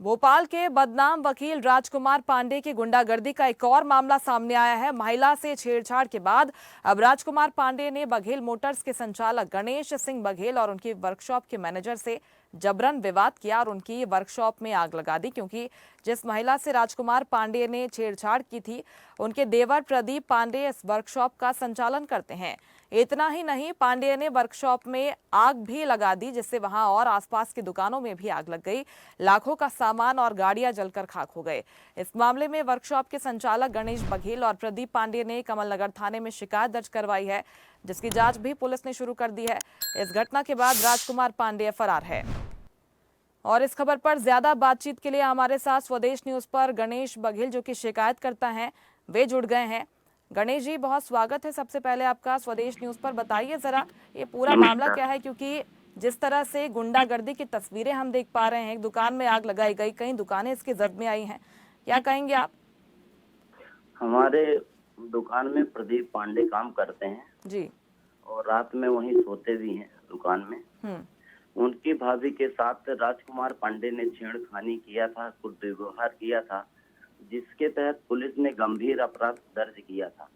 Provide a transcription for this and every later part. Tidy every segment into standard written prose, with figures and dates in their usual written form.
भोपाल के बदनाम वकील राजकुमार पांडे की गुंडागर्दी का एक और मामला सामने आया है। महिला से छेड़छाड़ के बाद अब राजकुमार पांडे ने बघेल मोटर्स के संचालक गणेश सिंह बघेल और उनकी वर्कशॉप के मैनेजर से जबरन विवाद किया और उनकी वर्कशॉप में आग लगा दी, क्योंकि जिस महिला से राजकुमार पांडे ने छेड़छाड़ की थी उनके देवर प्रदीप पांडे इस वर्कशॉप का संचालन करते हैं। इतना ही नहीं, पांडे ने वर्कशॉप में आग भी लगा दी, जिससे वहां और आसपास की दुकानों में भी आग लग गई। लाखों का सामान और गाड़ियां जलकर खाक हो गए। इस मामले में वर्कशॉप के संचालक गणेश बघेल और प्रदीप पांडे ने कमलनगर थाने में शिकायत दर्ज करवाई है, जिसकी जांच भी पुलिस ने शुरू कर दी है। इस घटना के बाद राजकुमार पांडे फरार है। और इस खबर पर ज्यादा बातचीत के लिए हमारे साथ स्वदेश न्यूज पर गणेश बघेल, जो कि शिकायतकर्ता हैं, वे जुड़ गए हैं। गणेश जी, बहुत स्वागत है सबसे पहले आपका स्वदेश न्यूज पर। बताइए जरा ये पूरा मामला क्या है, क्योंकि जिस तरह से गुंडागर्दी की तस्वीरें हम देख पा रहे हैं, एक दुकान में आग लगाई गई, कई दुकानें इसकी जद में आई हैं, क्या कहेंगे आप? हमारे दुकान में प्रदीप पांडे काम करते हैं जी, और रात में वहीं सोते भी हैं दुकान में। उनकी भाभी के साथ राजकुमार पांडे ने छेड़खानी किया था, कुछ दुर्व्यवहार किया था, जिसके तहत पुलिस ने गंभीर अपराध दर्ज किया था।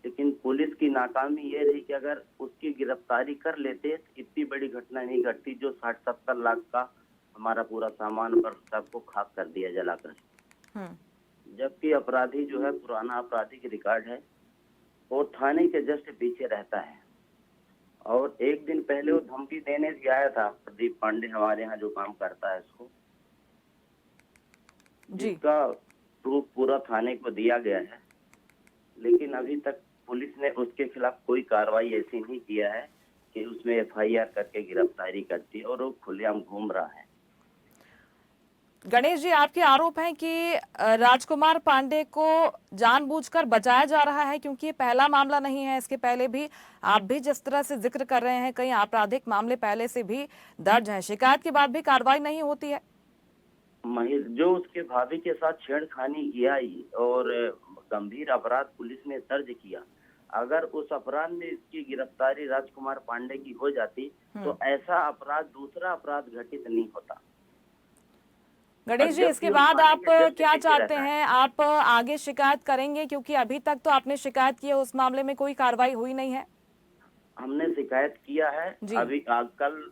लेकिन पुलिस की नाकामी ये रही कि अगर उसकी गिरफ्तारी कर लेते तो इतनी बड़ी घटना नहीं घटती, जो 60-70 लाख का हमारा पूरा सामान पर सबको खाक कर दिया जलाकर। जबकि अपराधी जो है पुराना आपराधिक रिकॉर्ड है और थाने के जस्ट पीछे रहता है। और एक दिन पहले वो धमकी देने भी आया था प्रदीप पांडे, हमारे यहाँ जो काम करता है उसको, जिसका प्रूफ पूरा थाने को दिया गया है। लेकिन अभी तक पुलिस ने उसके खिलाफ कोई कार्रवाई ऐसी नहीं किया है कि उसमें एफआईआर करके गिरफ्तारी करती है, और वो खुलेआम घूम रहा है। गणेश जी, आपके आरोप हैं कि राजकुमार पांडे को जानबूझकर बचाया जा रहा है, क्योंकि ये पहला मामला नहीं है। इसके पहले भी आप भी जिस तरह से जिक्र कर रहे हैं, कई आपराधिक मामले पहले से भी दर्ज हैं, शिकायत के बाद भी कार्रवाई नहीं होती है। जो उसके भाभी के साथ छेड़खानी किया और गंभीर अपराध पुलिस ने दर्ज किया, अगर उस अपराध में इसकी गिरफ्तारी राजकुमार पांडे की हो जाती तो ऐसा अपराध, दूसरा अपराध घटित नहीं होता। गणेश जी, इसके बाद आप क्या चाहते हैं? आप आगे शिकायत करेंगे, क्योंकि अभी तक तो आपने शिकायत की है, उस मामले में कोई कार्रवाई हुई नहीं है। हमने शिकायत किया है। अभी कल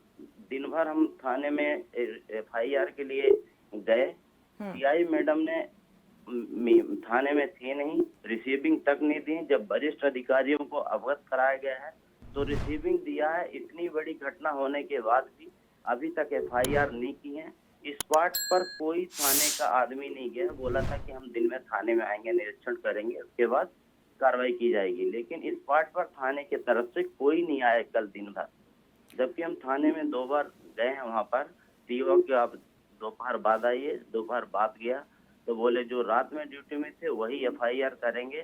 दिन भर हम थाने में एफआईआर के लिए गए। सीआई मैडम ने थाने में थी नहीं, रिसीविंग तक नहीं दी। जब वरिष्ठ अधिकारियों को अवगत कराया गया है तो रिसीविंग दिया है। इतनी बड़ी घटना होने के बाद भी अभी तक एफआईआर नहीं की है। स्पॉट पर कोई थाने का आदमी नहीं गया। बोला था कि हम दिन में थाने में आएंगे, निरीक्षण करेंगे, उसके बाद कार्रवाई की जाएगी। लेकिन स्पॉट पर थाने की तरफ से कोई नहीं आया कल दिन भर, जबकि हम थाने में 2 बार गए हैं। वहाँ पर टीओ के आप दोपहर बाद आइए, दोपहर बाद गया तो बोले जो रात में ड्यूटी में थे वही एफआईआर करेंगे।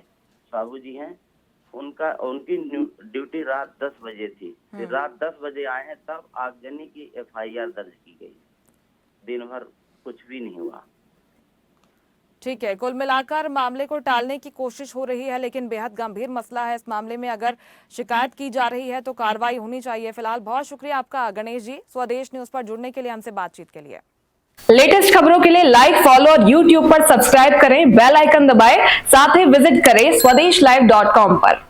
साहू जी हैं, उनकी ड्यूटी रात 10 बजे थी, फिर रात 10 बजे आए हैं, तब आगजनी की एफआईआर दर्ज की गई। दिन भर कुछ भी नहीं हुआ। ठीक है, कुल मिलाकर मामले को टालने की कोशिश हो रही है, लेकिन बेहद गंभीर मसला है। इस मामले में अगर शिकायत की जा रही है तो कार्रवाई होनी चाहिए। फिलहाल बहुत शुक्रिया आपका गणेश जी, स्वदेश न्यूज पर जुड़ने के लिए, हमसे बातचीत के लिए। लेटेस्ट खबरों के लिए लाइक, फॉलो और यूट्यूब पर सब्सक्राइब करें, बेल आइकन दबाएं, साथ ही विजिट करें swedeshlive.com पर।